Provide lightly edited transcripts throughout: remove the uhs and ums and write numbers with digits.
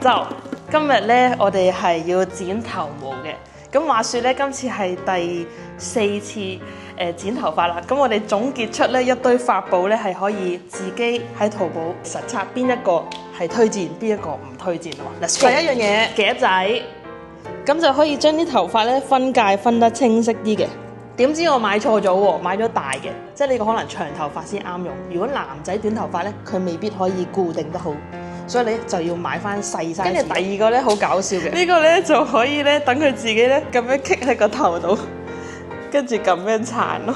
就今日咧，我哋係要剪頭毛嘅。咁話說咧，今次係第4次剪頭髮啦。咁我哋總結出咧一堆髮布咧，係可以自己喺淘寶實測邊一個係推薦，邊一個唔推薦喎。第一樣嘢夾仔，咁就可以將啲頭髮咧分界分得清晰啲嘅。點知我買錯咗喎，買咗大嘅，即係呢個可能長頭髮先啱用。如果男仔短頭髮咧，佢未必可以固定得好。所以你就要買翻細細。跟住第二個咧好搞笑嘅，呢個咧就可以咧等佢自己咧咁樣棘喺個頭度，跟住咁樣鏟咯。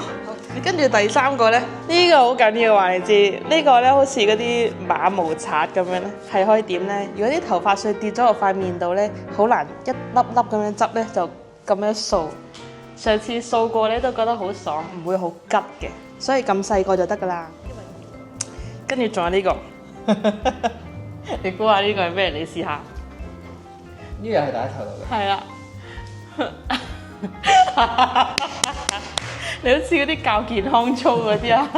跟住第三個咧，呢個好緊要話你知，呢個咧好似嗰啲馬毛刷咁樣咧，係可以點咧？如果啲頭髮碎跌咗落塊面度咧，好難一粒粒咁樣執咧，就咁樣掃。上次掃過咧都覺得好爽，唔會好吉嘅，所以咁細個就得噶啦。跟住仲有呢個。你估下呢個係咩？你試下。呢個係戴喺頭度嘅。係啊。你好似嗰啲教健康操嗰啲啊，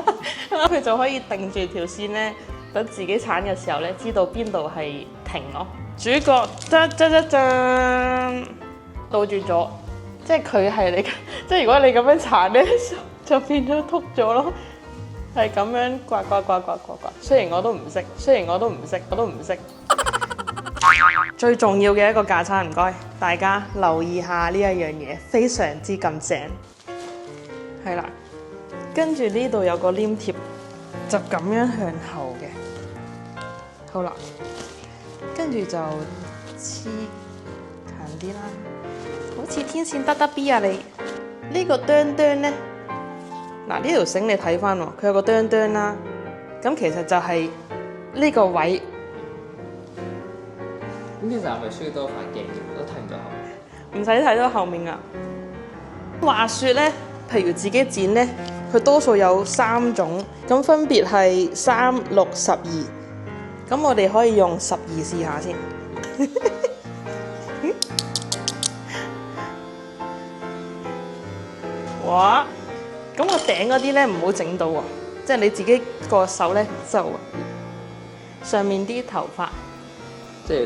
佢就可以定住條線咧，等自己鏟嘅時候咧，知道邊度係停咯。主角噔噔噔噔，倒轉咗，即係佢係你，即係如果你咁樣鏟咧，就變咗禿咗咯。係咁樣刮刮刮刮刮刮，雖然我都唔識，我都唔識。最重要嘅一個架撐，唔該，大家留意下呢一樣嘢，非常之咁正。係啦，跟住呢度有個黏貼，就咁樣向後嘅。好啦，跟住就黐近啲啦，好似天線得 B 啊你。呢個哚哚咧。嗱，呢條繩你睇翻喎，佢有個哚哚啦，咁其實就係呢個位。咁其實係咪需要多塊鏡？都睇唔到後面。唔使睇到後面啊。話說咧，譬如自己剪咧，佢多數有3種，咁分別係3、6、12。咁我哋可以用12試下先。哇！咁個頂嗰啲咧唔好整到喎，即係你自己個手咧就上面啲頭髮，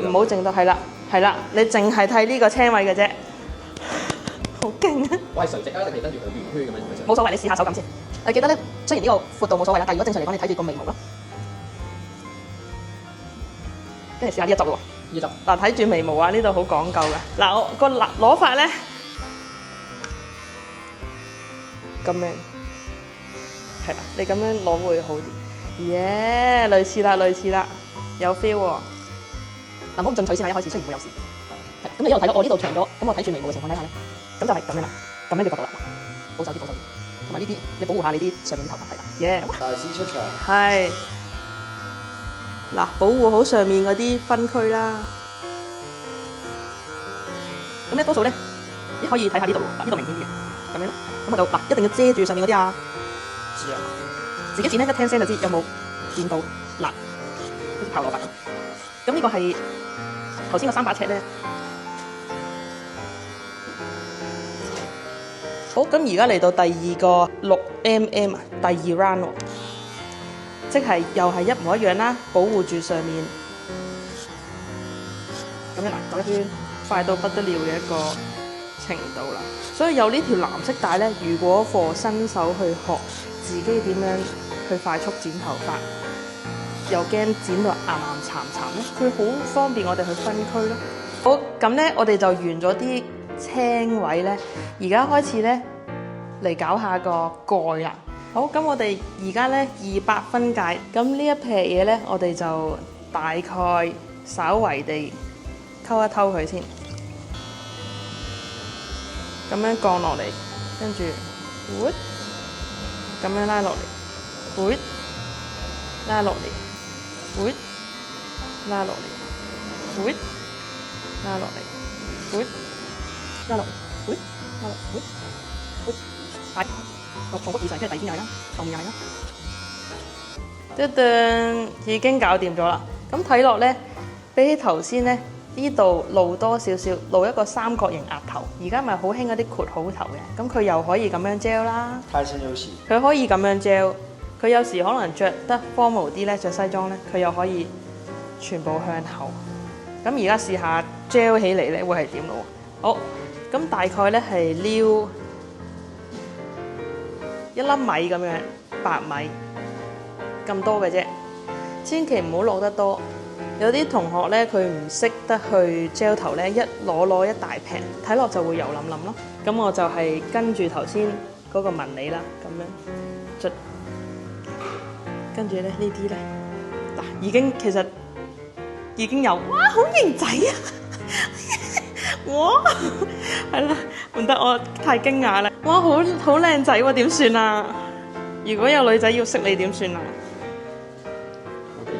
唔好整到。係啦，你淨係睇呢個青位嘅啫，好勁啊！我係垂直啊，定係跟住佢圓圈咁樣？冇所謂，你試下手感先。你記得咧，雖然呢個闊度冇所謂啦，但係如果正常嚟講，你睇住個眉毛咯，跟住試下呢一執喎。呢執嗱，睇住眉毛啊，呢度好講究㗎。嗱，我個攞法咧。咁樣係啦，你咁樣攞會好啲。耶，類似啦，有 feel 喎。嗱，唔好咁進取先啦，一開始雖然會有事。係，咁你一路睇到我呢度長咗，咁我睇住眉毛嘅情況底下咧，咁就係咁樣啦，咁樣嘅角度啦，保守啲。同埋呢啲，你保護下你啲上面啲頭髮係啦。耶，大師出場。係。嗱，保護好上面嗰啲分區啦。咁咧多數咧，你可以睇下呢度，嗱呢度明顯啲嘅，咁樣。咁我就嗱，一定要遮住上面嗰啲啊！知啊，自己剪咧一聽聲就知有冇見到嗱，好似頭落髮咁。咁呢個係頭先個3把尺咧。好，咁而家嚟到第二個6mm啊，第2 round 喎，即係又係一模一樣啦，保護住上面。咁樣嗱，走一圈，快到不得了嘅一個程度啦。所以有呢條藍色帶咧，如果課新手去學自己點樣去快速剪頭髮，又驚剪到岩岩慘慘咧，佢好方便我哋去分區咯。好，咁咧我哋就完咗啲青位咧，而家開始咧嚟搞下個蓋啦。好，咁我哋而家咧200分界，咁呢一撇嘢咧，我哋就大概稍微地溝一溝佢先。咁樣降落嚟，跟住，咁樣拉落嚟，拉落嚟，拉落嚟，拉落嚟，拉落嚟，拉落嚟，係，重複以上，即係第二邊又係啦，後面又係啦。噔噔，已經搞掂咗啦。咁睇落咧，比起頭先咧。呢度露多少少，露一個三角形額頭。而家咪好興嗰啲括好頭嘅，咁佢又可以咁樣 gel 啦。太新有時。佢可以咁樣 gel，佢有時可能着得 formal 啲咧，着西裝咧，佢又可以全部向後。咁咁而家試下 gel 起嚟咧，會係點咯？好，咁大概咧係撩1粒米咁樣，白米咁多嘅啫，千祈唔好落得多。有啲同學咧，佢唔識得去 gel 頭咧，一攞一大片，睇落就會油淋淋咯。咁我就係跟住頭先嗰個紋理啦，咁樣捽。跟住咧呢啲咧，嗱已經有，哇好型仔啊！哇，係啦，唔得，我太驚訝啦！哇，好靚仔喎，點算啊？如果有女仔要識你點算啊？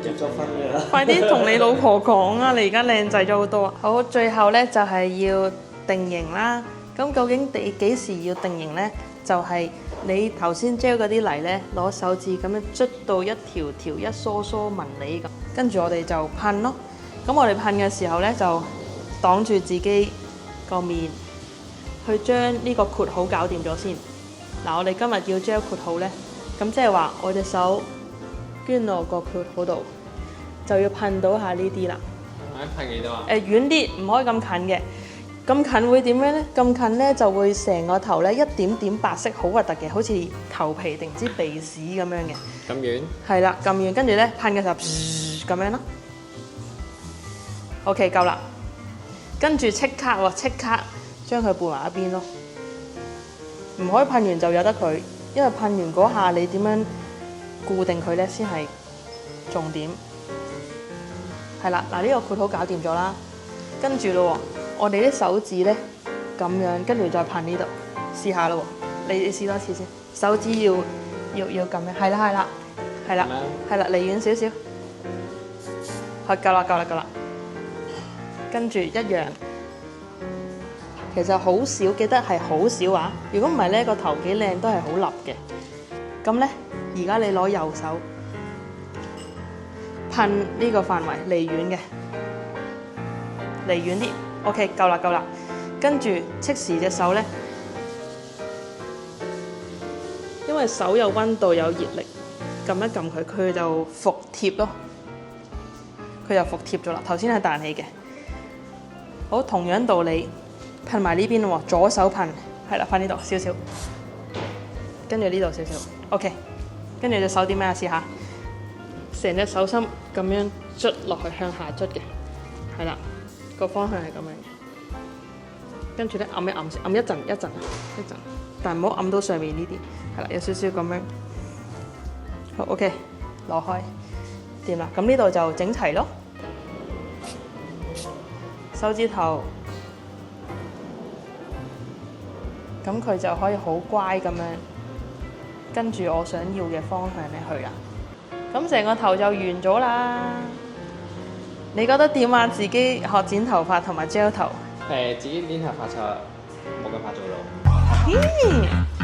結咗婚嘅啦，快啲同你老婆講啊！你而家靚仔咗好多啊！好，最後咧就係要定型啦。咁究竟幾時要定型咧？就係你頭先 gel 嗰啲泥咧，攞手指咁樣捽到一條條、一梳梳紋理咁，跟住我哋就噴咯。咁我哋噴嘅時候咧，就擋住自己個面，去將呢個括號搞掂咗先。嗱，我哋今日要 gel 括號咧，咁即係話我隻手捐落個括號度，就要噴到下呢啲啦。噴幾多啊？遠啲，唔可以咁近嘅。咁近會點樣咧？咁近咧就會成個頭咧一點點白色，好核突嘅，好似頭皮定唔知鼻屎咁樣嘅。咁遠？係啦，咁遠，跟住咧噴嘅時候咁樣咯。OK， 夠啦。跟住即刻將佢撥埋一邊咯。唔可以噴完就由得佢，因為噴完嗰下你點樣固定佢咧先係重點。係啦，嗱呢個括號搞掂咗啦，跟住咯，我哋啲手指咧咁樣，跟住再噴呢度，試下咯。你試多次先，手指要咁樣，係啦，離遠少少，係夠啦。跟住一樣，其實好少，記得係好少啊。如果唔係咧，個頭幾靚都係好立嘅。咁咧，而家你攞右手噴呢個範圍，離遠嘅，離遠啲。OK， 夠啦。跟住即時隻手咧，因為手有溫度有熱力，撳一撳佢，佢就服貼咯。佢就服貼咗啦。頭先係彈起嘅。好，同樣道理，噴埋呢邊喎，左手噴，係啦，噴呢度少少，跟住呢度少少 ，OK， 跟住隻手點樣啊？試下，成隻手心咁樣捽落去，向下捽嘅，係啦，個方向係咁樣嘅，跟住咧揞一陣，但唔好揞到上面呢啲，係啦，有少少咁樣，好 OK， 攞開，掂啦，咁呢度就整齊咯。手指頭，咁佢就可以好乖咁樣跟住我想要嘅方向咧去啦。咁成個頭就完咗啦。你覺得點啊？自己學剪頭髮同埋 gel 頭？自己剪頭髮就冇咁快做到。